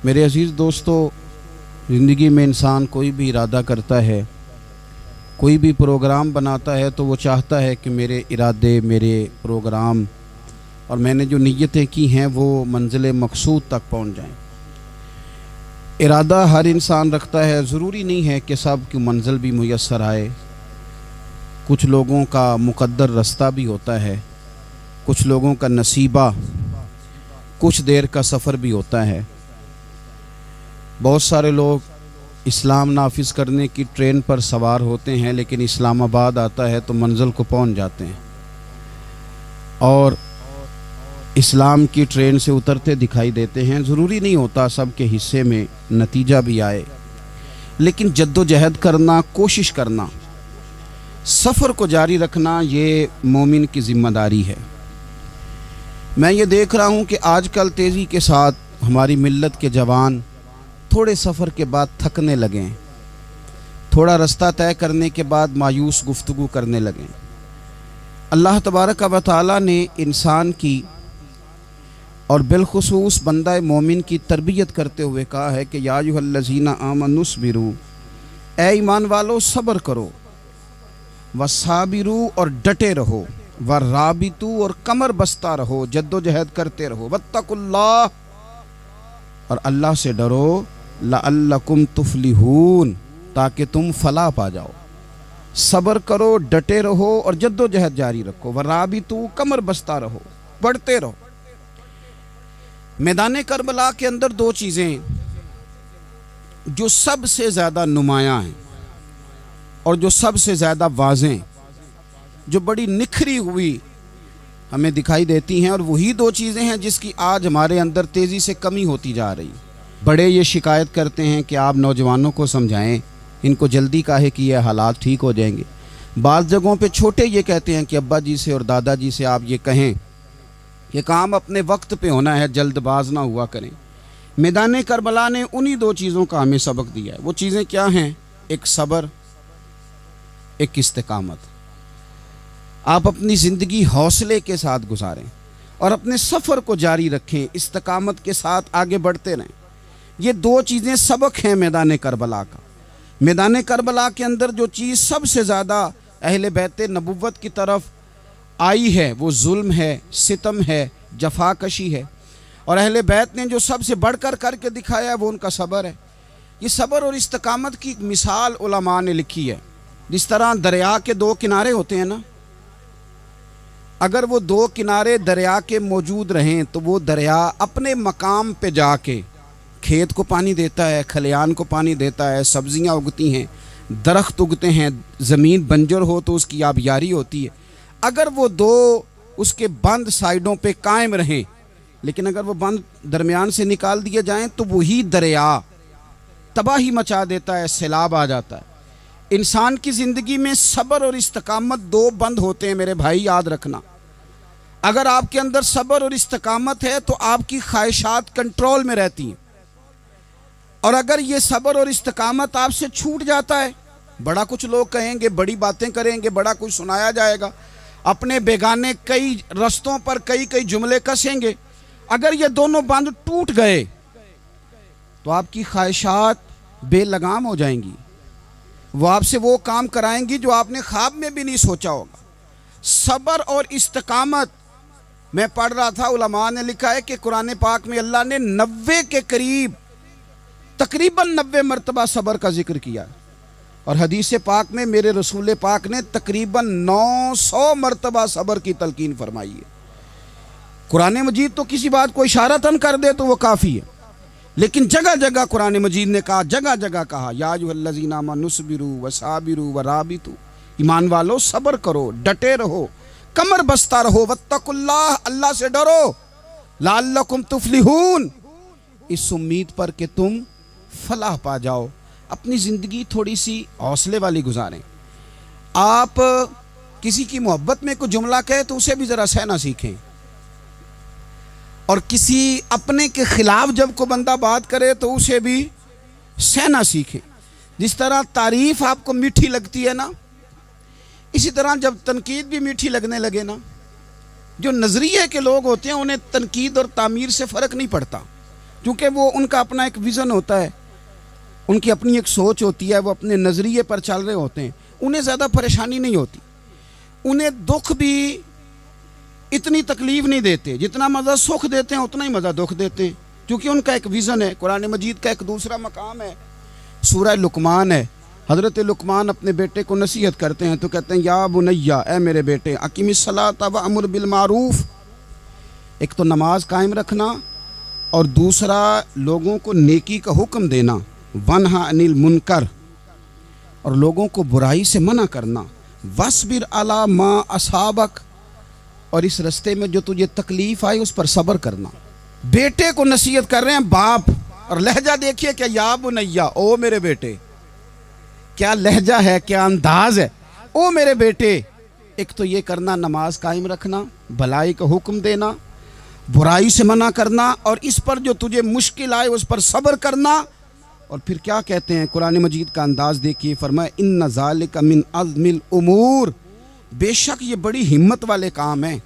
मेरे अज़ीज़ दोस्तों, ज़िंदगी में इंसान कोई भी इरादा करता है, कोई भी प्रोग्राम बनाता है तो वो चाहता है कि मेरे इरादे, मेरे प्रोग्राम और मैंने जो नीयतें की हैं वो मंजिल मकसूद तक पहुंच जाएं। इरादा हर इंसान रखता है, ज़रूरी नहीं है कि सब की मंजिल भी मुयस्सर आए। कुछ लोगों का मुक़द्दर रास्ता भी होता है, कुछ लोगों का नसीबा, कुछ देर का सफ़र भी होता है। बहुत सारे लोग इस्लाम नाफिज करने की ट्रेन पर सवार होते हैं, लेकिन इस्लामाबाद आता है तो मंजिल को पहुंच जाते हैं और इस्लाम की ट्रेन से उतरते दिखाई देते हैं। ज़रूरी नहीं होता सब के हिस्से में नतीजा भी आए, लेकिन जद्दोजहद करना, कोशिश करना, सफ़र को जारी रखना, ये मोमिन की ज़िम्मेदारी है। मैं ये देख रहा हूँ कि आजकल तेज़ी के साथ हमारी मिल्लत के जवान थोड़े सफ़र के बाद थकने लगें, थोड़ा रास्ता तय करने के बाद मायूस गुफ्तगू करने लगें। अल्लाह तबारक व तआला ने इंसान की और बिलखुसूस बंदा मोमिन की तरबियत करते हुए कहा है कि या अय्युहल्लज़ीना आमनुस्बिरू, ए ईमान वालो सब्र करो, वसाबिरू और डटे रहो, व राबितू और कमर बस्ता रहो, जद्दोजहद करते रहो, वत्तकुल्लाह और अल्लाह से डरो, लअल्लकुम तुफलिहून ताकि तुम फलाह पा जाओ। सब्र करो, डटे रहो और जद्दोजहद जारी रखो, व राबितू कमर बस्ता रहो, बढ़ते रहो। मैदान करबला के अंदर दो चीज़ें जो सबसे ज़्यादा नुमायाँ हैं और जो सबसे ज़्यादा वाज़ें, जो बड़ी निखरी हुई हमें दिखाई देती हैं, और वही दो चीज़ें हैं जिसकी आज हमारे अंदर तेज़ी से कमी होती जा रही। बड़े ये शिकायत करते हैं कि आप नौजवानों को समझाएं, इनको जल्दी काहे कि ये हालात ठीक हो जाएंगे। बाज़ जगहों पे छोटे ये कहते हैं कि अब्बा जी से और दादाजी से आप ये कहें कि काम अपने वक्त पे होना है, जल्दबाज ना हुआ करें। मैदान करबला ने उन्हीं दो चीज़ों का हमें सबक दिया है। वो चीज़ें क्या हैं? एक सब्र, एक इस्तिकामत। आप अपनी ज़िंदगी हौसले के साथ गुजारें और अपने सफ़र को जारी रखें, इस्तिकामत के साथ आगे बढ़ते रहें। ये दो चीज़ें सबक हैं मैदान करबला का। मैदान करबला के अंदर जो चीज़ सबसे ज़्यादा अहले बैत नबुव्वत की तरफ आई है वो जुल्म है, सितम है, जफाकशी है, और अहले बैत ने जो सबसे बढ़कर करके दिखाया है वो उनका सब्र है। ये सब्र और इस्तिकामत की एक मिसाल उलमा ने लिखी है। जिस तरह दरिया के दो किनारे होते हैं ना, अगर वो दो किनारे दरिया के मौजूद रहें तो वो दरिया अपने मकाम पे जाके खेत को पानी देता है, खलियान को पानी देता है, सब्जियां उगती हैं, दरख्त उगते हैं, ज़मीन बंजर हो तो उसकी आबियारी होती है। अगर वो दो उसके बंद साइडों पे कायम रहें, लेकिन अगर वो बंद दरमियान से निकाल दिए जाएं तो वही दरिया तबाही मचा देता है, सैलाब आ जाता है। इंसान की ज़िंदगी में सब्र और इस्तिकामत दो बंद होते हैं मेरे भाई, याद रखना। अगर आपके अंदर सब्र और इस्तिकामत है तो आपकी ख्वाहिशात कंट्रोल में रहती हैं, और अगर ये सब्र और इस्तिकामत आपसे छूट जाता है, बड़ा कुछ लोग कहेंगे, बड़ी बातें करेंगे, बड़ा कुछ सुनाया जाएगा, अपने बेगाने कई रस्तों पर कई कई जुमले कसेंगे। अगर ये दोनों बंद टूट गए तो आपकी ख्वाहिशात बेलगाम हो जाएंगी, वो आपसे वो काम कराएंगी जो आपने ख्वाब में भी नहीं सोचा होगा। सब्र और इस्तिकामत, मैं पढ़ रहा था, उलमा ने लिखा है कि कुरान पाक में अल्लाह ने 90 के करीब, तकरीबन 90 मरतबा सब्र का जिक्र किया, और हदीस पाक में मेरे रसूल पाक ने तकरीबन 900 मरतबा सब्र की तलकीन फरमाई है। कुरान मजीद तो किसी बात को इशारतन कर दे तो वो काफ़ी है, लेकिन जगह जगह कुरान मजीद ने कहा, जगह जगह कहा, या अय्युहल्लज़ीना आमनुस्बिरू वसाबिरू वराबितू, ईमान वालो सब्र करो, डटे रहो, कमर बस्ता रहो, वत्तकुल्लाह, अल्लाह से डरो, लअल्लकुम तुफलिहून, इस उम्मीद पर कि तुम फलाह पा जाओ। अपनी ज़िंदगी थोड़ी सी हौसले वाली गुजारें। आप किसी की मोहब्बत में कोई जुमला कहे तो उसे भी ज़रा सहना सीखें, और किसी अपने के ख़िलाफ़ जब कोई बंदा बात करे तो उसे भी सहना सीखें। जिस तरह तारीफ़ आपको मीठी लगती है ना, इसी तरह जब तनकीद भी मीठी लगने लगे ना, जो नज़रिए के लोग होते हैं उन्हें तनकीद और तामीर से फ़र्क नहीं पड़ता, क्योंकि वो उनका अपना एक विज़न होता है, उनकी अपनी एक सोच होती है, वो अपने नज़रिए पर चल रहे होते हैं, उन्हें ज़्यादा परेशानी नहीं होती। उन्हें दुख भी इतनी तकलीफ नहीं देते, जितना मज़ा सुख देते हैं उतना ही मज़ा दुख देते हैं, क्योंकि उनका एक विज़न है। कुरान मजीद का एक दूसरा मकाम है, सूरह लुकमान है। हज़रत लुकमान अपने बेटे को नसीहत करते हैं तो कहते हैं या बुनैया, ए मेरे बेटे, अकीमिस्सलात व अमुर बिल मारूफ। एक तो नमाज कायम रखना और दूसरा लोगों को नेकी का हुक्म देना, वनहा अनिल मुनकर, और लोगों को बुराई से मना करना, वस्बिर अला मा असाबक, और इस रास्ते में जो तुझे तकलीफ आई उस पर सब्र करना। बेटे को नसीहत कर रहे हैं बाप, और लहजा देखिए क्या, या बुनैया, ओ मेरे बेटे, क्या लहजा है, क्या अंदाज है, ओ मेरे बेटे। एक तो ये करना, नमाज कायम रखना, भलाई का हुक्म देना, बुराई से मना करना, और इस पर जो तुझे मुश्किल आए उस पर सब्र करना। और फिर क्या कहते हैं, कुरान मजीद का अंदाज देखिए, फरमाए इन्न ज़ालिका मिन अज़्मिल उमूर, बेशक ये बड़ी हिम्मत वाले काम हैं।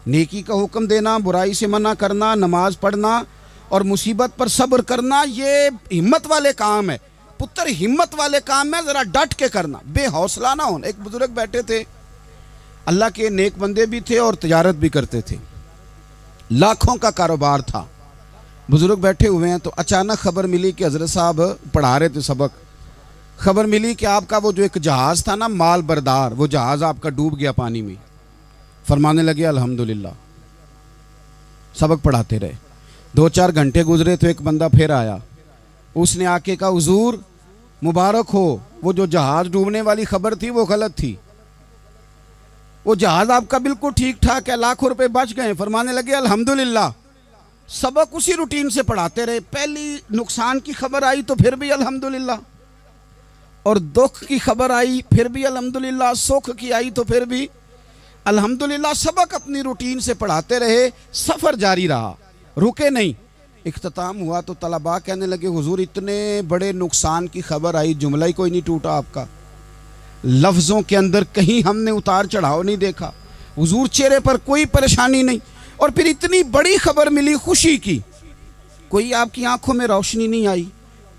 नेकी का हुक्म देना, बुराई से मना करना, नमाज पढ़ना और मुसीबत पर सब्र करना, ये हिम्मत वाले काम है पुत्र, हिम्मत वाले काम है, ज़रा डट के करना, बेहौसला ना होना। एक बुजुर्ग बैठे थे, अल्लाह के नेक बंदे भी थे और तिजारत भी करते थे, लाखों का कारोबार था। बुजुर्ग बैठे हुए हैं तो अचानक खबर मिली कि हज़रत साहब पढ़ा रहे थे सबक, खबर मिली कि आपका वो जो एक जहाज़ था ना, माल बरदार, वो जहाज़ आपका डूब गया पानी में। फरमाने लगे अल्हम्दुलिल्लाह। सबक पढ़ाते रहे, 2-4 घंटे गुजरे तो एक बंदा फिर आया, उसने आके कहा हुजूर मुबारक हो, वो जो जहाज़ डूबने वाली खबर थी वो गलत थी, वो जहाज़ आपका बिल्कुल ठीक ठाक है, लाखों रुपए बच गए। फरमाने लगे अल्हम्दुलिल्लाह। सबक उसी रूटीन से पढ़ाते रहे, पहली नुकसान की खबर आई तो फिर भी अल्हम्दुलिल्लाह, और दुख की खबर आई फिर भी अल्हम्दुलिल्लाह, सुख की आई तो फिर भी अल्हम्दुलिल्लाह। सबक अपनी रूटीन से पढ़ाते रहे, सफ़र जारी रहा, रुके नहीं। इख्तिताम हुआ तो तलबा कहने लगे हुजूर इतने बड़े नुकसान की खबर आई, जुमला ही कोई नहीं टूटा आपका, लफ्ज़ों के अंदर कहीं हमने उतार चढ़ाव नहीं देखा, हुजूर चेहरे पर कोई परेशानी नहीं, और फिर इतनी बड़ी खबर मिली खुशी की, कोई आपकी आंखों में रोशनी नहीं आई,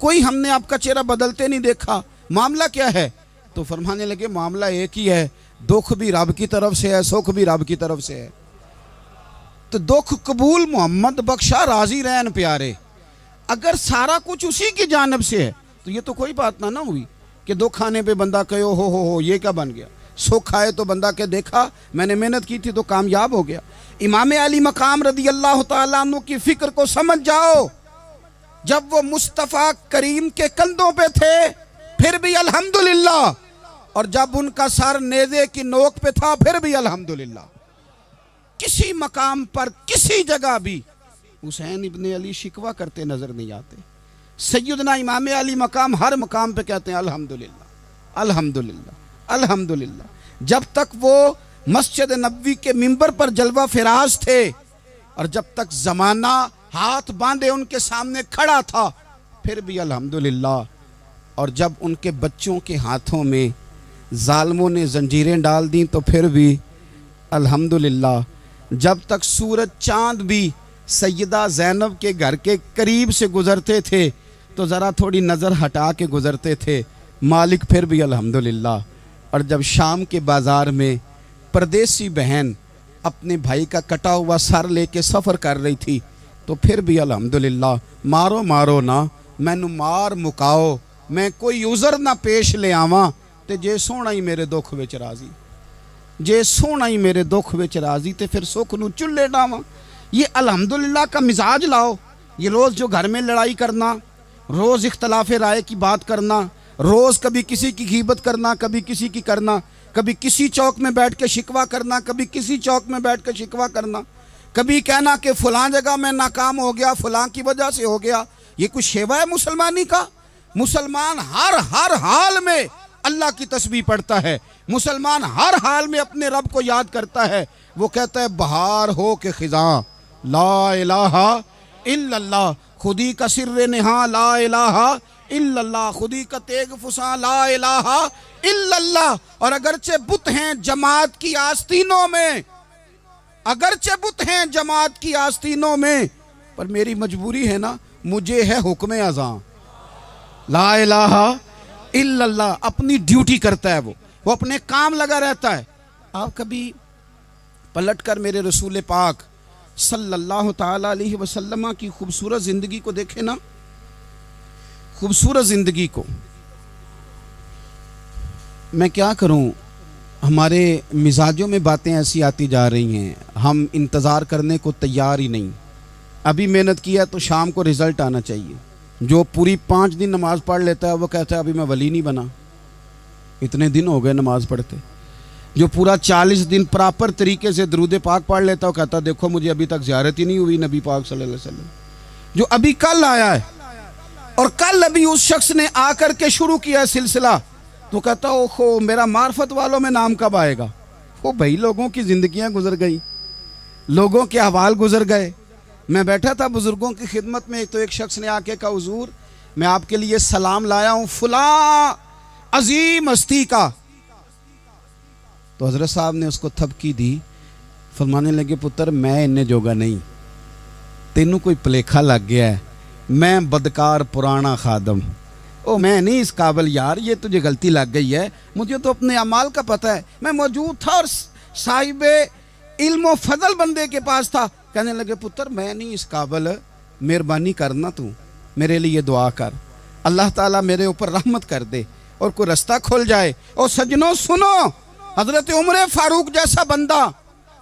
कोई हमने आपका चेहरा बदलते नहीं देखा, मामला क्या है? तो फरमाने लगे मामला एक ही है, दुख भी रब की तरफ से है, सुख भी रब की तरफ से है। तो दुख कबूल मोहम्मद बख्शा, राजी रहन प्यारे। अगर सारा कुछ उसी की जानिब से है तो ये तो कोई बात ना हुई कि दुख आने पे बंदा कहे हो ये क्या बन गया, सुख आए तो बंदा के देखा मैंने मेहनत की थी तो कामयाब हो गया। इमाम अली मकाम रदी अल्लाह तआला अन्हु की फिक्र को समझ जाओ, जब वो मुस्तफ़ा करीम के कंधों पे थे फिर भी अल्हम्दुलिल्लाह, और जब उनका सर नेज़े की नोक पे था फिर भी अल्हम्दुलिल्लाह। किसी मकाम पर किसी जगह भी हुसैन इब्ने अली शिकवा करते नजर नहीं आते। सैयदना इमाम अली मकाम हर मकाम पे कहते हैं अल्हम्दुलिल्लाह अल्हम्दुलिल्लाह अल्हम्दुलिल्लाह। जब तक वो मस्जिद नबवी के मिंबर पर जलवा फिराज थे और जब तक जमाना हाथ बांधे उनके सामने खड़ा था फिर भी अल्हम्दुलिल्लाह, और जब उनके बच्चों के हाथों में जालिमों ने जंजीरें डाल दी तो फिर भी अल्हम्दुलिल्लाह। जब तक सूरज चांद भी सैयदा ज़ैनब के घर के करीब से गुज़रते थे तो ज़रा थोड़ी नज़र हटा के गुज़रते थे, मालिक फिर भी अल्हम्दुलिल्लाह। और जब शाम के बाज़ार में परदेसी बहन अपने भाई का कटा हुआ सर लेके सफ़र कर रही थी तो फिर भी अल्हम्दुलिल्लाह। मारो मारो ना मैनू मार मुकाओ, मैं कोई उज़र ना पेश ले आवां, ते जे सोहना ही मेरे दुख विच राजी, जे सोहना ही मेरे दुख विच राजी ते फिर सुख नू चुल्ले डावां। ये अल्हम्दुलिल्लाह का मिजाज लाओ। ये रोज़ जो घर में लड़ाई करना, रोज़ इख्तलाफ राय की बात करना, रोज़ कभी किसी की गीबत करना, कभी किसी की करना, कभी किसी चौक में बैठ के शिकवा करना, कभी किसी चौक में बैठ के शिकवा करना, कभी कहना कि फ़लाँ जगह में नाकाम हो गया, फ़लाँ की वजह से हो गया। ये कुछ शेवा है मुसलमानी का? मुसलमान हर हाल में अल्लाह की तस्बीह पढ़ता है, मुसलमान हर हाल में अपने रब को याद करता है। वो कहता है बहार हो के खिज़ां ला इलाहा इल्लल्लाह, खुदी का सिर्रे नेहा ला इलाहा इल्लल्लाह, खुदी का तेग फुसा ला इलाहा इल्लल्लाह। और अगरचे बुत हैं जमात की आस्तीनों में, अगरचे बुत हैं जमात की आस्तीनों में, पर मेरी मजबूरी है ना, मुझे है हुक्म अज़ां, ला इलाहा इल्लल्लाह। अपनी ड्यूटी करता है वो अपने काम लगा रहता है। आप कभी पलट कर मेरे रसूल पाक सल्लल्लाहु ताला अलैहि वसल्लम की खूबसूरत ज़िंदगी को देखें ना, खूबसूरत ज़िंदगी को। मैं क्या करूं, हमारे मिजाजों में बातें ऐसी आती जा रही हैं, हम इंतज़ार करने को तैयार ही नहीं। अभी मेहनत किया तो शाम को रिज़ल्ट आना चाहिए। जो पूरी 5 दिन नमाज़ पढ़ लेता है वो कहता है अभी मैं वली नहीं बना, इतने दिन हो गए नमाज़ पढ़ते। जो पूरा 40 दिन प्रॉपर तरीके से दरूद पाक पढ़ लेता है वो कहता है देखो मुझे अभी तक ज़ियारत ही नहीं हुई नबी पाक सल्लल्लाहु अलैहि वसल्लम। जो अभी कल आया है और कल अभी उस शख्स ने आकर के शुरू किया है सिलसिला, तो कहता है ओहो मेरा मार्फत वालों में नाम कब आएगा। वो भाई लोगों की ज़िंदगियाँ गुजर गई, लोगों के अहवाल गुजर गए। मैं बैठा था बुज़ुर्गों की खिदमत में, तो एक शख्स ने आके कहा हुजूर मैं आपके लिए सलाम लाया हूँ फलां अजीम हस्ती का। तो हज़रत साहब ने उसको थपकी दी, फरमाने लगे पुत्र मैं इन्ने जोगा नहीं, तेनू कोई भुलेखा लग गया है, मैं बदकार पुराना खादम, ओ मैं नहीं इस काबिल यार, ये तुझे गलती लग गई है, मुझे तो अपने अमाल का पता है। मैं मौजूद था और साहिबे इल्म व फजल बंदे के पास था। कहने लगे पुत्र मैं नहीं इस काबिल, मेहरबानी करना तू मेरे लिए दुआ कर, अल्लाह ताला मेरे ऊपर रहमत कर दे और कोई रास्ता खुल जाए। और सज्जनों सुनो, हजरत उमर फारूक जैसा बंदा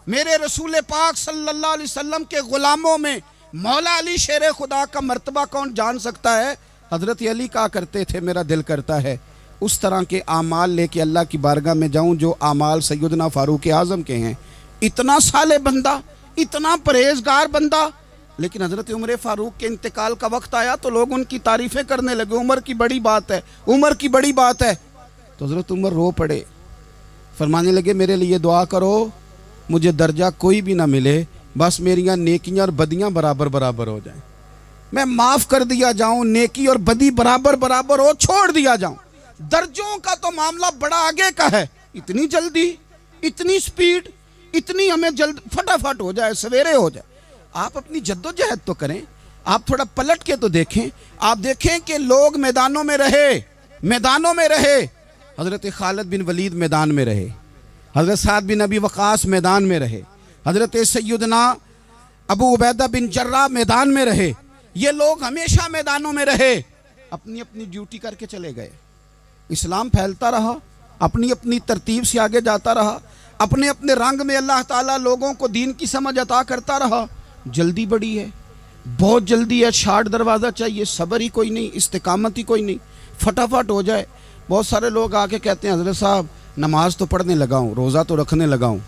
मेरे रसूल पाक सल्लल्लाहु अलैहि वसल्लम के गुलामों में मौला अली शेर खुदा का मर्तबा कौन जान सकता है। हजरत अली कहा करते थे मेरा दिल करता है उस तरह के आमाल लेके अल्लाह की बारगाह में जाऊं जो आमाल सैयदना फारूक आज़म के हैं। इतना साले बंदा, इतना परहेजगार बंदा, लेकिन हजरत उमर फारूक के इंतकाल का वक्त आया तो लोग उनकी तारीफ़ें करने लगे, उमर की बड़ी बात है, उमर की बड़ी बात है। तो हजरत उमर रो पड़े, फरमाने लगे मेरे लिए दुआ करो, मुझे दर्जा कोई भी ना मिले, बस मेरियां नेकियां और बदियां बराबर बराबर हो जाएं, मैं माफ़ कर दिया जाऊं, नेकी और बदी बराबर बराबर हो, छोड़ दिया जाऊं। दर्जों का तो मामला बड़ा आगे का है, इतनी जल्दी, इतनी स्पीड, इतनी हमें जल्द फटाफट हो जाए, सवेरे हो जाए। आप अपनी जद्दोजहद तो करें, आप थोड़ा पलट के तो देखें। आप देखें कि लोग मैदानों में रहे, मैदानों में रहे। हज़रत खालिद बिन वलीद मैदान में रहे, हज़रत साद बिन अबी वक़ास मैदान में रहे, हज़रत सैयदना अबू उबैदा बिन जर्राह मैदान में रहे। ये लोग हमेशा मैदानों में रहे, अपनी अपनी ड्यूटी करके चले गए। इस्लाम फैलता रहा, अपनी अपनी तरतीब से आगे जाता रहा, अपने अपने रंग में अल्लाह ताला लोगों को दीन की समझ अता करता रहा। जल्दी बड़ी है, बहुत जल्दी है, शार्ट दरवाज़ा चाहिए, सब्र ही कोई नहीं, इस्तिकामत ही कोई नहीं, फटाफट हो जाए। बहुत सारे लोग आके कहते हैं हज़रत साहब नमाज तो पढ़ने लगा हूँ, रोज़ा तो रखने लगा हूँ,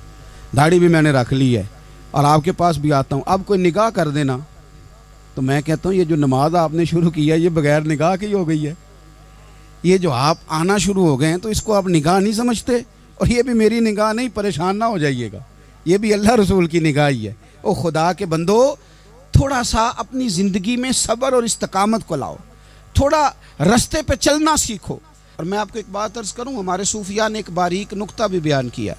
दाढ़ी भी मैंने रख ली है और आपके पास भी आता हूँ, अब कोई निगाह कर देना। तो मैं कहता हूँ ये जो नमाज आपने शुरू की है ये बगैर निगाह की हो गई है। ये जो आप आना शुरू हो गए हैं तो इसको आप निगाह नहीं समझते, और ये भी मेरी निगाह नहीं, परेशान ना हो जाइएगा, ये भी अल्लाह रसूल की निगाह ही है। ओ खुदा के बंदो, थोड़ा सा अपनी ज़िंदगी में सब्र और इस्तिकामत को लाओ, थोड़ा रास्ते पे चलना सीखो। और मैं आपको एक बात अर्ज़ करूँ, हमारे सूफिया ने एक बारीक नुक्ता भी बयान किया।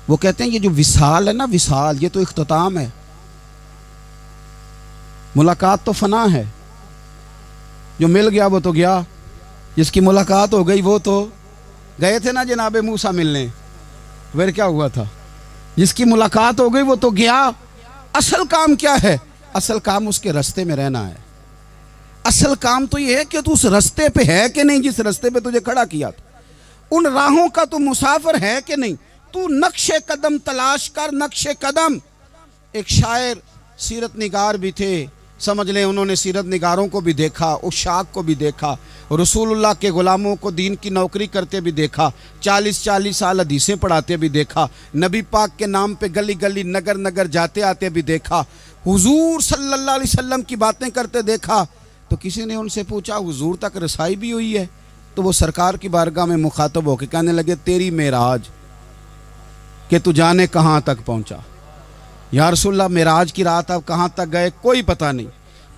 वो कहते हैं ये जो विसाल है ना, विसाल, ये तो इख्तिताम है, मुलाकात तो फना है, जो मिल गया वो तो गया, जिसकी मुलाकात हो गई वो तो गए थे ना जनाब मूसा मिलने, फिर क्या हुआ था, जिसकी मुलाकात हो गई वो तो गया। असल काम क्या है? असल काम उसके रास्ते में रहना है। असल काम तो ये है कि तू उस रास्ते पे है कि नहीं, जिस रास्ते पे तुझे खड़ा किया था, उन राहों का तू मुसाफिर है कि नहीं, तू नक्शे कदम तलाश कर, नक्शे कदम। एक शायर सीरत निगार भी थे, समझ लें उन्होंने सीरत निगारों को भी देखा, उशाक को भी देखा, रसूलुल्लाह के ग़ुलामों को दीन की नौकरी करते भी देखा, 40-40 साल हदीसें पढ़ाते भी देखा, नबी पाक के नाम पे गली गली नगर नगर जाते आते भी देखा, हुजूर सल्लल्लाहु अलैहि वसल्लम की बातें करते देखा। तो किसी ने उनसे पूछा हुजूर तक रसाई भी हुई है? तो वो सरकार की बारगाह में मुखातब होकर कहने लगे तेरी मेराज कि तू जाने कहाँ तक पहुँचा। या रसूलल्लाह मेराज की रात आप कहाँ तक गए कोई पता नहीं।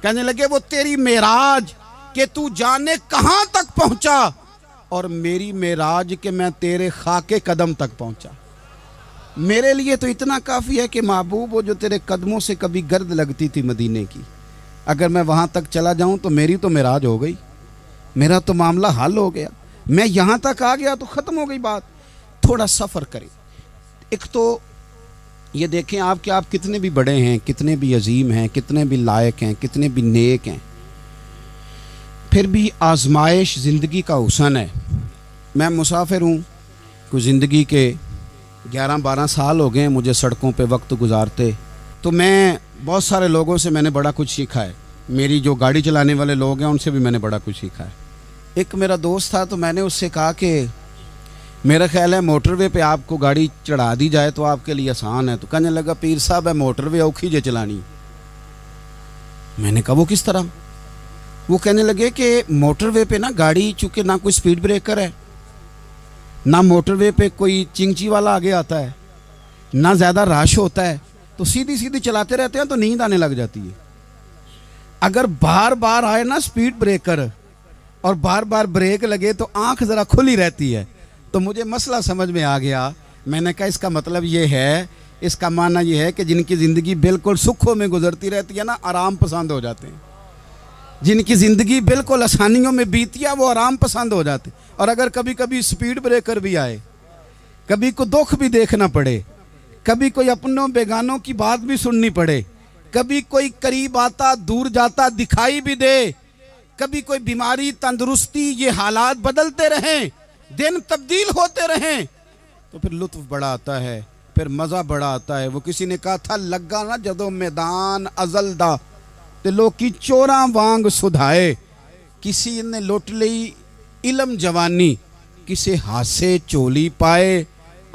कहने लगे वो तेरी मेराज कि तू जाने कहाँ तक पहुँचा, और मेरी मेराज के मैं तेरे खाके कदम तक पहुँचा। मेरे लिए तो इतना काफ़ी है कि महबूब वो जो तेरे कदमों से कभी गर्द लगती थी मदीने की, अगर मैं वहाँ तक चला जाऊँ तो मेरी तो मेराज हो गई, मेरा तो मामला हल हो गया। मैं यहाँ तक आ गया तो ख़त्म हो गई बात। थोड़ा सफ़र करें। एक तो ये देखें आप कि आप कितने भी बड़े हैं, कितने भी अजीम हैं, कितने भी लायक हैं, कितने भी नेक हैं, फिर भी आजमाइश ज़िंदगी का हुसन है। मैं मुसाफिर हूँ, कुछ ज़िंदगी के 11-12 साल हो गए मुझे सड़कों पे वक्त गुजारते। तो मैं बहुत सारे लोगों से मैंने बड़ा कुछ सीखा है। मेरी जो गाड़ी चलाने वाले लोग हैं उनसे भी मैंने बड़ा कुछ सीखा है। एक मेरा दोस्त था तो मैंने उससे कहा कि मेरा ख्याल है मोटरवे पे आपको गाड़ी चढ़ा दी जाए तो आपके लिए आसान है। तो कहने लगा पीर साहब है मोटरवे औखी जे चलानी। मैंने कहा वो किस तरह? वो कहने लगे कि मोटरवे पे ना गाड़ी चूँकि ना कोई स्पीड ब्रेकर है, ना मोटरवे पे कोई चिंची वाला आगे आता है, ना ज़्यादा रश होता है, तो सीधी सीधी चलाते रहते हैं तो नींद आने लग जाती है। अगर बार बार आए ना स्पीड ब्रेकर और बार बार ब्रेक लगे तो आंख ज़रा खुली रहती है। तो मुझे मसला समझ में आ गया। मैंने कहा इसका मतलब ये है, इसका माना ये है कि जिनकी ज़िंदगी बिल्कुल सुखों में गुजरती रहती है ना, आराम पसंद हो जाते हैं। जिनकी ज़िंदगी बिल्कुल आसानियों में बीती है वो आराम पसंद हो जाते। और अगर कभी कभी स्पीड ब्रेकर भी आए, कभी को दुख भी देखना पड़े, कभी कोई अपनों बेगानों की बात भी सुननी पड़े, कभी कोई करीब आता दूर जाता दिखाई भी दे, कभी कोई बीमारी तंदुरुस्ती, ये हालात बदलते रहें, दिन तब्दील होते रहें, तो फिर लुत्फ बड़ा आता है, फिर मज़ा बड़ा आता है। वो किसी ने कहा था लगा ना जदों मैदान अजल दा ते लोकी चोरां वांग सुधाए। किसी ने लुट ली इलम जवानी, किसे हासे चोली पाए।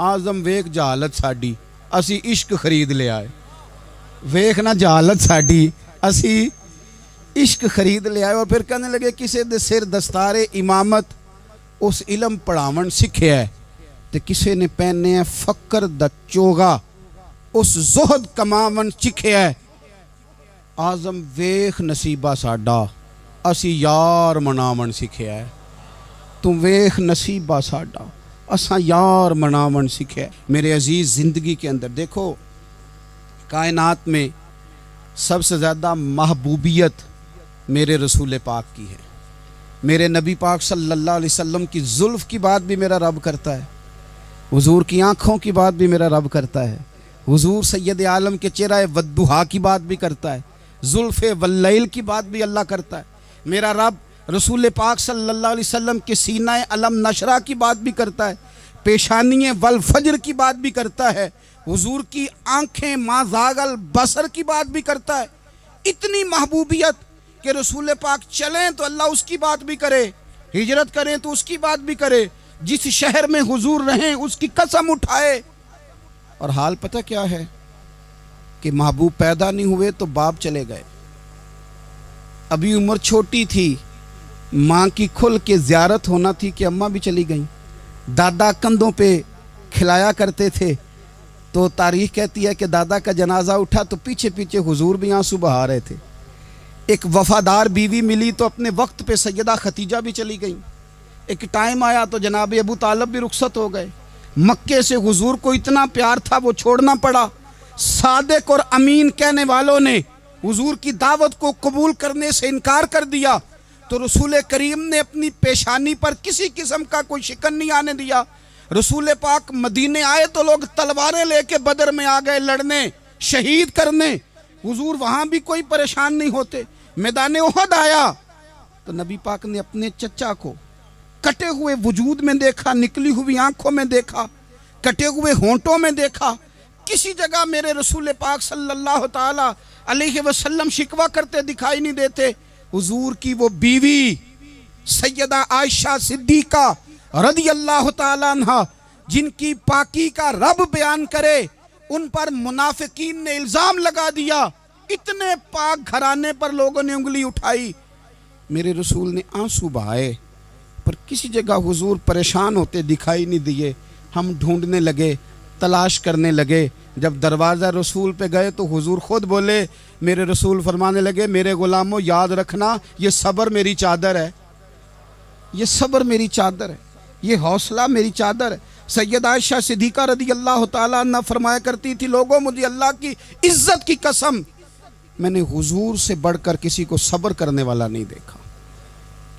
आजम वेख जहालत साडी, असी इश्क खरीद ले आए। वेख ना जहालत साडी, असी इश्क खरीद ले आए। और फिर कहने लगे किसे दे सिर दस्तारे इमामत, उस इलम पढ़ावन सीखे है, तो किसी ने पहने है फकर द चोगा, उस जोहद कमावन सीखे है। आजम वेख नसीबा साडा, असी यार मनावन सीखे है। तू वेख नसीबा साडा, असा यार मनावन सीखे। मेरे अजीज ज़िंदगी के अंदर देखो, कायनात में सबसे ज़्यादा महबूबियत मेरे रसूल पाक की है। मेरे नबी पाक सल्लल्लाहु अलैहि वसल्लम की जुल्फ़ की बात भी मेरा रब करता है, हुजूर की आँखों की बात भी मेरा रब करता है, हुजूर सैयद आलम के चेहरा वद्दुहा की बात भी करता है, जुल्फ़े वल्लैल की बात भी अल्लाह करता है। मेरा रब रसूल पाक सल्लल्लाहु अलैहि वसल्लम के सीना अलम नशरा की बात भी करता है, पेशानी वल फजर की बात भी करता है, हुजूर की आँखें माज़ागल बसर की बात भी करता है। इतनी महबूबियत कि रसूल पाक चलें तो अल्लाह उसकी बात भी करे, हिजरत करें तो उसकी बात भी करे, जिस शहर में हुजूर रहें उसकी कसम उठाए। और हाल पता क्या है कि महबूब पैदा नहीं हुए तो बाप चले गए। अभी उम्र छोटी थी, माँ की खुल के ज़ियारत होना थी कि अम्मा भी चली गई। दादा कंधों पे खिलाया करते थे, तो तारीख कहती है कि दादा का जनाजा उठा तो पीछे पीछे हुजूर भी आंसू बहा रहे थे। एक वफादार बीवी मिली तो अपने वक्त पे सैयदा खतीजा भी चली गई। एक टाइम आया तो जनाब अबू तालब भी रुखसत हो गए। मक्के से हुजूर को इतना प्यार था वो छोड़ना पड़ा। सादिक और अमीन कहने वालों ने हुजूर की दावत को कबूल करने से इनकार कर दिया, तो रसूल करीम ने अपनी पेशानी पर किसी किस्म का कोई शिकन नहीं आने दिया। रसूल पाक मदीने आए तो लोग तलवारें लेके बदर में आ गए लड़ने, शहीद करने। हुजूर वहाँ भी कोई परेशान नहीं होते। मैदान उहद आया तो नबी पाक ने अपने चचा को कटे हुए वजूद में देखा, निकली हुई आंखों में देखा, कटे हुए होंठों में देखा। किसी जगह मेरे रसूल पाक सल्लल्लाहु ताला अलैहि वसल्लम शिकवा करते दिखाई नहीं देते। हुजूर की वो बीवी सैयदा आयशा सिद्दीका रज़ी अल्लाह ताला अन्हा, जिनकी पाकी का रब बयान करे, उन पर मुनाफिकीन ने इल्ज़ाम लगा दिया। इतने पाक घराने पर लोगों ने उंगली उठाई। मेरे रसूल ने आंसू बहाए, पर किसी जगह हुजूर परेशान होते दिखाई नहीं दिए। हम ढूंढने लगे, तलाश करने लगे। जब दरवाज़ा रसूल पे गए तो हुजूर खुद बोले, मेरे रसूल फरमाने लगे, मेरे गुलामों याद रखना, ये सब्र मेरी चादर है, ये सब्र मेरी चादर है, ये हौसला मेरी चादर है। सैयदा आयशा सिद्दीक़ा रज़ी अल्लाह ताला अन्हा फरमाया करती थी, लोगों मुझे अल्लाह की इज्जत की कसम मैंने हुजूर से बढ़कर किसी को सब्र करने वाला नहीं देखा,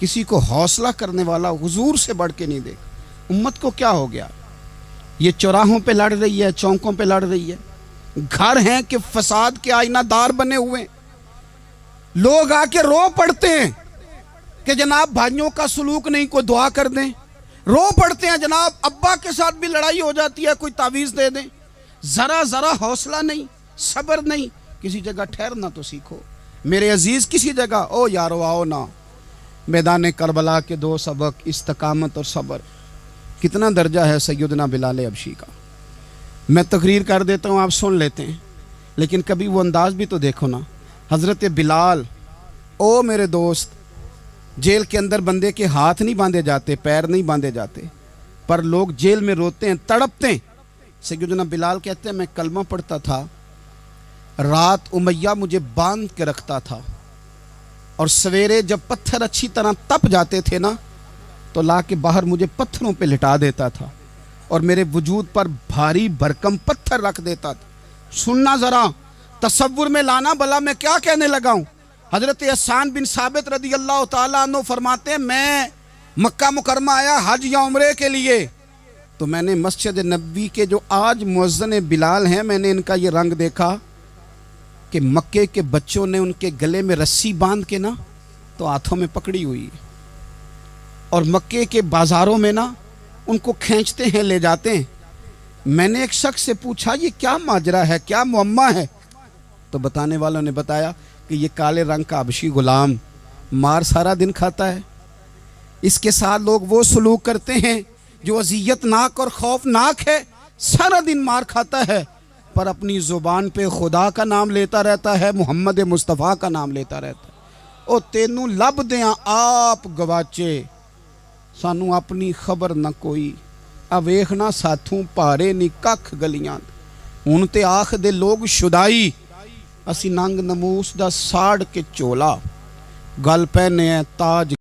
किसी को हौसला करने वाला हुजूर से बढ़ के नहीं देखा। उम्मत को क्या हो गया? ये चौराहों पे लड़ रही है, चौकों पे लड़ रही है, घर हैं कि फसाद के आईनादार बने हुए। लोग आके रो पड़ते हैं कि जनाब भाइयों का सलूक नहीं, कोई दुआ कर दें। रो पड़ते हैं जनाब अब्बा के साथ भी लड़ाई हो जाती है, कोई तावीज़ दे दें। ज़रा ज़रा हौसला नहीं, सब्र नहीं, किसी जगह ठहरना तो सीखो मेरे अजीज़। किसी जगह ओ यारो आओ ना, मैदान करबला के दो सबक, इस्तकामत और सब्र। कितना दर्जा है सैयदना बिलाल हबशी का। मैं तकरीर कर देता हूँ, आप सुन लेते हैं, लेकिन कभी वो अंदाज़ भी तो देखो ना। हज़रत बिलाल, ओ मेरे दोस्त, जेल के अंदर बंदे के हाथ नहीं बांधे जाते, पैर नहीं बांधे जाते, पर लोग जेल में रोते हैं, तड़पते हैं। सैयदना बिलाल कहते हैं मैं कलमा पढ़ता था, रात उमैया मुझे बांध के रखता था, और सवेरे जब पत्थर अच्छी तरह तप जाते थे ना, तो ला के बाहर मुझे पत्थरों पे लिटा देता था और मेरे वजूद पर भारी भरकम पत्थर रख देता था। सुनना ज़रा, तसव्वुर में लाना, भला मैं क्या कहने लगा हूँ। हज़रत हसन बिन साबित रज़ी अल्लाह ताला अन्हु फरमाते हैं, मैं मक्का मुकरमा आया हज या उम्रे के लिए, तो मैंने मस्जिद नबवी के जो आज मुअज्जिन बिलाल हैं, मैंने इनका ये रंग देखा कि मक्के के बच्चों ने उनके गले में रस्सी बांध के ना तो हाथों में पकड़ी हुई है, और मक्के के बाज़ारों में ना उनको खींचते हैं, ले जाते हैं। मैंने एक शख्स से पूछा ये क्या माजरा है, क्या मुअम्मा है? तो बताने वालों ने बताया कि ये काले रंग का हबशी गुलाम मार सारा दिन खाता है, इसके साथ लोग वो सलूक करते हैं जो अज़ियतनाक और खौफनाक है। सारा दिन मार खाता है पर अपनी ज़ुबान पे खुदा का नाम लेता रहता है, मुहम्मद मुस्तफ़ा का नाम लेता रहता है। ओ तेनू लब दें आप गवाचे, सानू अपनी खबर न कोई, आ वेखना साथों भारे नी कख गलियां। हुण ते आख दे लोग शुदाई, असी नंग नमूस दा साड़ के चोला, गल पहने ताज